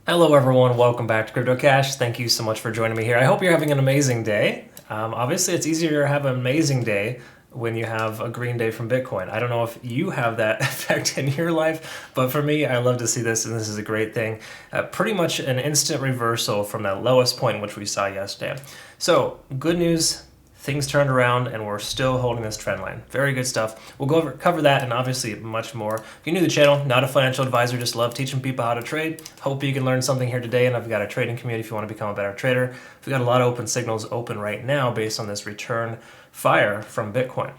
Hello everyone, welcome back to CryptoCache. Thank you so much for joining me here. I hope you're having an amazing day. Obviously, it's easier to have an amazing day when you have a green day from Bitcoin. I don't know if you have that effect in your life, but for me, I love to see this, and this is a great thing. Pretty much an instant reversal from that lowest point which we saw yesterday. So, good news. Things turned around and we're still holding this trend line. Very good stuff. We'll cover that and obviously much more. If you're new to the channel, not a financial advisor, just love teaching people how to trade. Hope you can learn something here today, and I've got a trading community if you want to become a better trader. We've got a lot of open signals open right now based on this return fire from Bitcoin.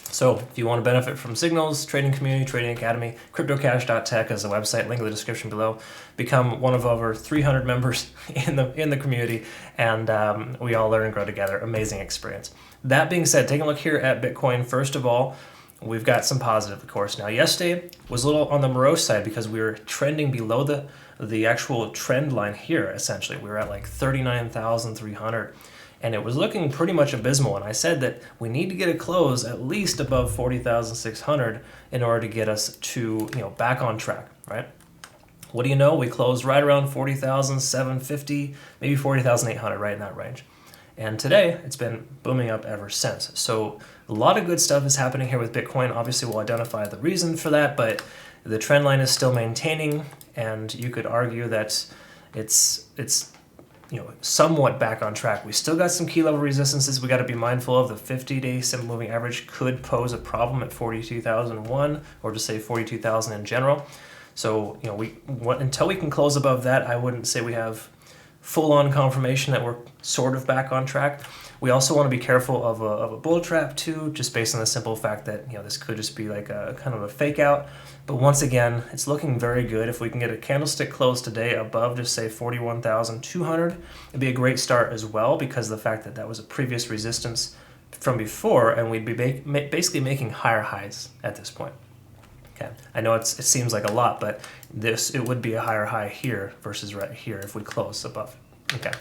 So if you want to benefit from signals, trading community, trading academy, CryptoCache.tech is the website, link in the description below. Become one of over 300 members in the community, and we all learn and grow together. Amazing experience. That being said, taking a look here at Bitcoin, first of all, we've got some positive, of course. Now, yesterday was a little on the morose side because we were trending below the actual trend line here, essentially. We were at like 39,300. And it was looking pretty much abysmal. And I said that we need to get a close at least above 40,600 in order to get us to, back on track, right? What do you know? We closed right around 40,750, maybe 40,800, right in that range. And today, it's been booming up ever since. So a lot of good stuff is happening here with Bitcoin. Obviously, we'll identify the reason for that, but the trend line is still maintaining, and you could argue that it's somewhat back on track. We still got some key level resistances we got to be mindful of. The 50-day simple moving average could pose a problem at 42,001, or just say 42,000 in general. So, until we can close above that, I wouldn't say we have full-on confirmation that we're sort of back on track. We also want to be careful of a bull trap too, just based on the simple fact that this could just be like a kind of a fake out. But once again, it's looking very good. If we can get a candlestick close today above, just say 41,200, it'd be a great start as well, because of the fact that that was a previous resistance from before, and we'd be basically making higher highs at this point. Okay, I know it seems like a lot, but it would be a higher high here versus right here if we close above it. Okay.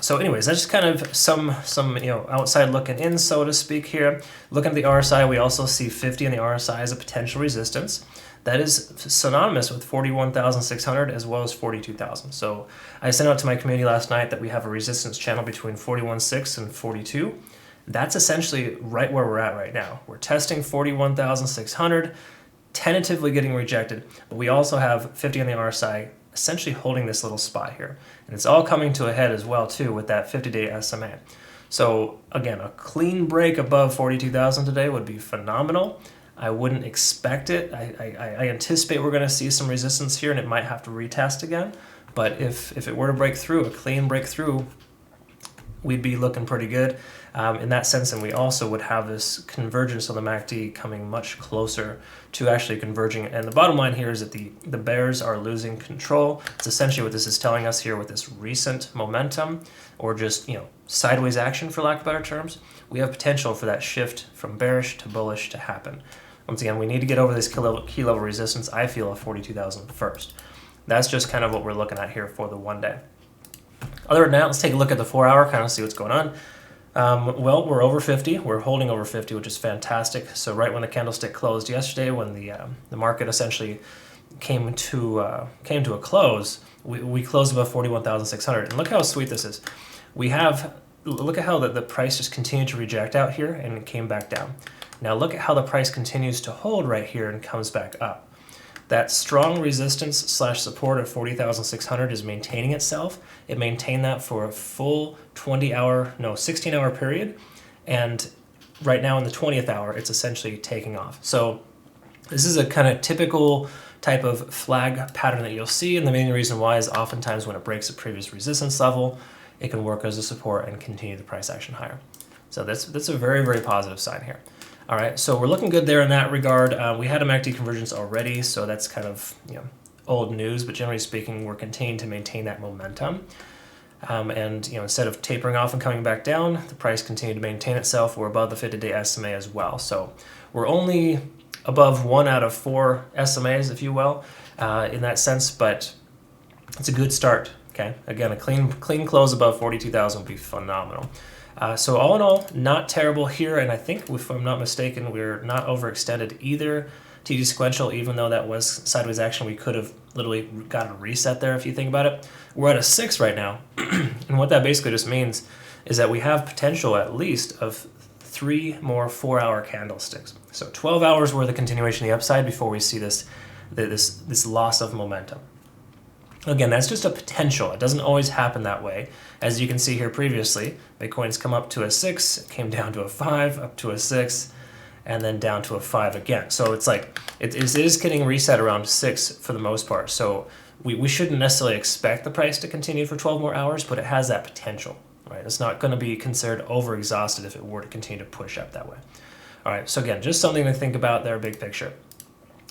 So anyways, that's just kind of some outside looking in, so to speak here. Looking at the RSI, we also see 50 on the RSI as a potential resistance. That is synonymous with 41,600 as well as 42,000. So I sent out to my community last night that we have a resistance channel between 41.6 and 42. That's essentially right where we're at right now. We're testing 41,600, tentatively getting rejected, but we also have 50 on the RSI essentially holding this little spot here. And it's all coming to a head as well too with that 50-day SMA. So again, a clean break above 42,000 today would be phenomenal. I wouldn't expect it. I anticipate we're going to see some resistance here, and it might have to retest again. But if it were to break through, a clean breakthrough, we'd be looking pretty good in that sense, and we also would have this convergence on the MACD coming much closer to actually converging. And the bottom line here is that the bears are losing control. It's essentially what this is telling us here with this recent momentum, or just sideways action, for lack of better terms. We have potential for that shift from bearish to bullish to happen. Once again, we need to get over this key level resistance, I feel, of 42,000 first. That's just kind of what we're looking at here for the 1 day. Other than that, let's take a look at the 4 hour, kind of see what's going on. Well, we're over 50. We're holding over 50, which is fantastic. So right when the candlestick closed yesterday, when the market essentially came to a close, we closed above 41,600. And look how sweet this is. Look at how the price just continued to reject out here and it came back down. Now look at how the price continues to hold right here and comes back up. That strong resistance / support of 40,600 is maintaining itself. It maintained that for a full 16-hour period. And right now in the 20th hour, it's essentially taking off. So this is a kind of typical type of flag pattern that you'll see. And the main reason why is oftentimes when it breaks a previous resistance level, it can work as a support and continue the price action higher. So that's a very, very positive sign here. All right, so we're looking good there in that regard. We had a MACD convergence already, so that's kind of old news, but generally speaking, we're continuing to maintain that momentum. And instead of tapering off and coming back down, the price continued to maintain itself. We're above the 50-day SMA as well. So we're only above 1 out of 4 SMAs, if you will, in that sense, but it's a good start. Okay, again, a clean close above 42,000 would be phenomenal. So all in all, not terrible here, and I think, if I'm not mistaken, we're not overextended either. TD sequential, even though that was sideways action, we could have literally got a reset there if you think about it. We're at a 6 right now, and what that basically just means is that we have potential at least of 3 more 4-hour candlesticks. So 12 hours worth of continuation of the upside before we see this loss of momentum. Again, that's just a potential. It doesn't always happen that way. As you can see here previously, Bitcoin's come up to a 6, came down to a 5, up to a 6, and then down to a 5 again. So it's like, it is getting reset around 6 for the most part. So we shouldn't necessarily expect the price to continue for 12 more hours, but it has that potential, right? It's not going to be considered over-exhausted if it were to continue to push up that way. All right, so again, just something to think about there, big picture.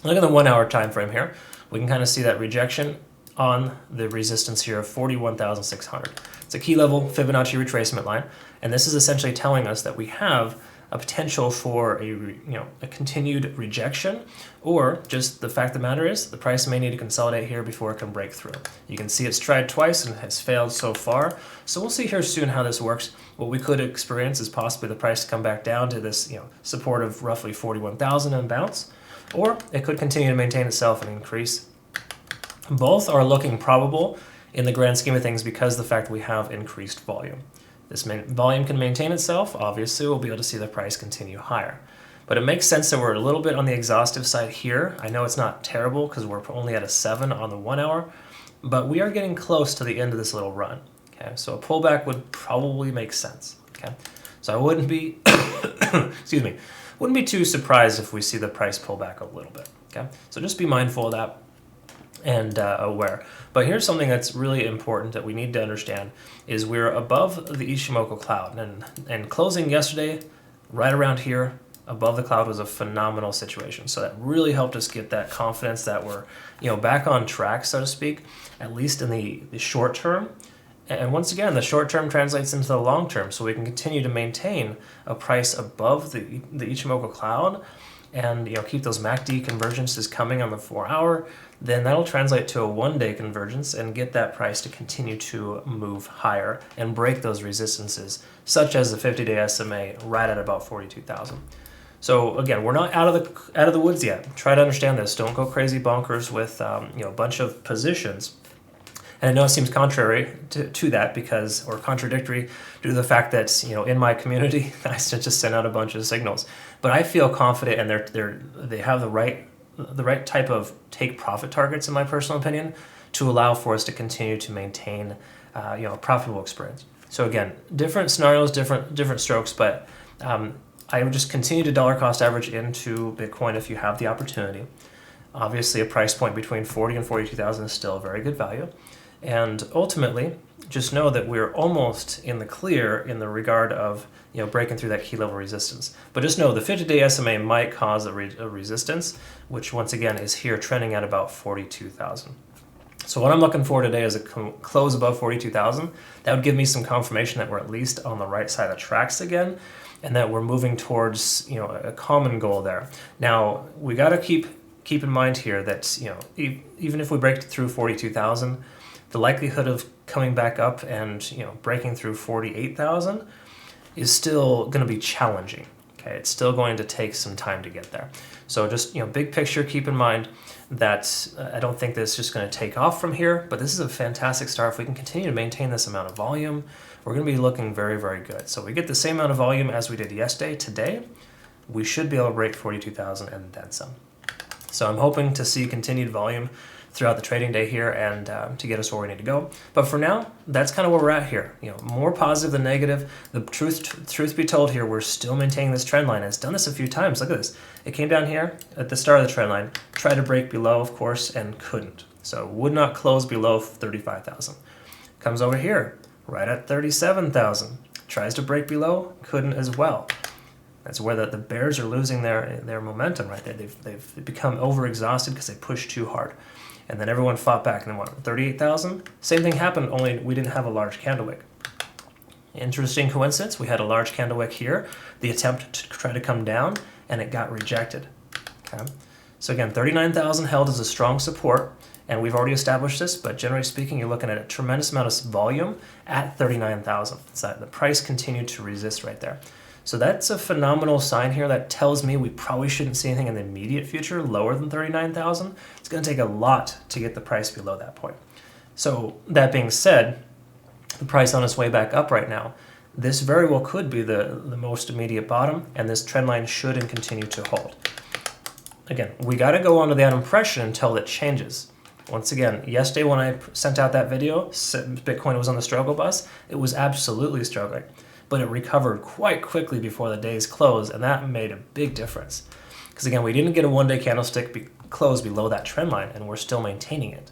Look at the 1-hour time frame here. We can kind of see that rejection on the resistance here of 41,600. It's a key level Fibonacci retracement line, and this is essentially telling us that we have a potential for a continued rejection, or just the fact of the matter is the price may need to consolidate here before it can break through. You can see it's tried twice and has failed so far, so we'll see here soon how this works. What we could experience is possibly the price to come back down to this support of roughly 41,000 and bounce, or it could continue to maintain itself and increase. Both are looking probable in the grand scheme of things because of the fact that we have increased volume. This volume can maintain itself. Obviously, we'll be able to see the price continue higher. But it makes sense that we're a little bit on the exhaustive side here. I know it's not terrible because we're only at a 7 on the 1 hour, but we are getting close to the end of this little run. Okay, so a pullback would probably make sense. Okay, so I wouldn't be, excuse me, wouldn't be too surprised if we see the price pull back a little bit. Okay, so just be mindful of that and aware. But here's something that's really important that we need to understand is we're above the Ichimoku cloud, and closing yesterday right around here above the cloud was a phenomenal situation. So that really helped us get that confidence that we're back on track, so to speak, at least in the short term. And once again, the short term translates into the long term, so we can continue to maintain a price above the Ichimoku cloud and keep those MACD convergences coming on the 4-hour, then that'll translate to a 1-day convergence and get that price to continue to move higher and break those resistances, such as the 50-day SMA right at about 42,000. So again, we're not out of the woods yet. Try to understand this. Don't go crazy bonkers with a bunch of positions. And I know it seems contrary to that or contradictory due to the fact that, in my community, I just sent out a bunch of signals. But I feel confident, and they have the right type of take profit targets, in my personal opinion, to allow for us to continue to maintain, a profitable experience. So again, different scenarios, different strokes, but I would just continue to dollar cost average into Bitcoin if you have the opportunity. Obviously, a price point between 40 and 42,000 is still a very good value. And ultimately, just know that we're almost in the clear in the regard of breaking through that key level resistance. But just know the 50-day SMA might cause a resistance, which once again is here trending at about 42,000. So what I'm looking for today is a close above 42,000. That would give me some confirmation that we're at least on the right side of the tracks again, and that we're moving towards a common goal there. Now we got to keep in mind here that even if we break through 42,000. The likelihood of coming back up and breaking through 48,000 is still going to be challenging. Okay, it's still going to take some time to get there. So just big picture, keep in mind that I don't think this is just going to take off from here, but this is a fantastic start. If we can continue to maintain this amount of volume, we're going to be looking very, very good. So we get the same amount of volume as we did yesterday. Today, we should be able to break 42,000 and then some. So I'm hoping to see continued volume throughout the trading day here and to get us where we need to go. But for now, that's kind of where we're at here. More positive than negative. The truth be told here, we're still maintaining this trend line. It's done this a few times. Look at this. It came down here at the start of the trend line, tried to break below, of course, and couldn't. So would not close below 35,000. Comes over here, right at 37,000. Tries to break below, couldn't as well. That's where the bears are losing their momentum right there. They've become overexhausted because they pushed too hard. And then everyone fought back and then 38,000? Same thing happened, only we didn't have a large candle wick. Interesting coincidence, we had a large candle wick here, the attempt to try to come down, and it got rejected. Okay. So again, 39,000 held as a strong support, and we've already established this, but generally speaking, you're looking at a tremendous amount of volume at 39,000. So the price continued to resist right there. So that's a phenomenal sign here. That tells me we probably shouldn't see anything in the immediate future lower than 39,000. It's going to take a lot to get the price below that point. So that being said, the price on its way back up right now, this very well could be the most immediate bottom, and this trend line should and continue to hold. Again, we got to go under that impression until it changes. Once again, yesterday when I sent out that video, Bitcoin was on the struggle bus. It was absolutely struggling, but it recovered quite quickly before the day's close, and that made a big difference. Because again, we didn't get a one-day candlestick close below that trend line, and we're still maintaining it.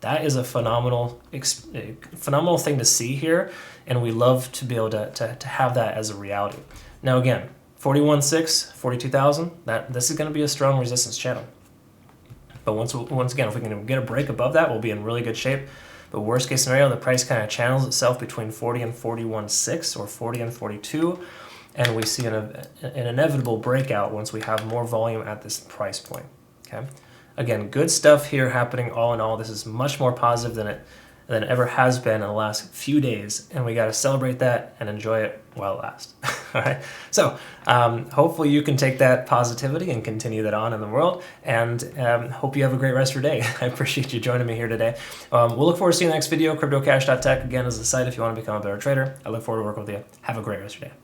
That is a phenomenal thing to see here, and we love to be able to have that as a reality. Now again, 41.6, 42,000, this is going to be a strong resistance channel. But once again, if we can get a break above that, we'll be in really good shape. But worst case scenario, the price kind of channels itself between 40 and 41.6 or 40 and 42, and we see an inevitable breakout once we have more volume at this price point. Okay. Again, good stuff here happening all in all. This is much more positive than it ever has been in the last few days, and we got to celebrate that and enjoy it while it lasts. All right. So hopefully you can take that positivity and continue that on in the world, and hope you have a great rest of your day. I appreciate you joining me here today. We'll look forward to seeing the next video. CryptoCache.tech again is the site if you want to become a better trader. I look forward to working with you. Have a great rest of your day.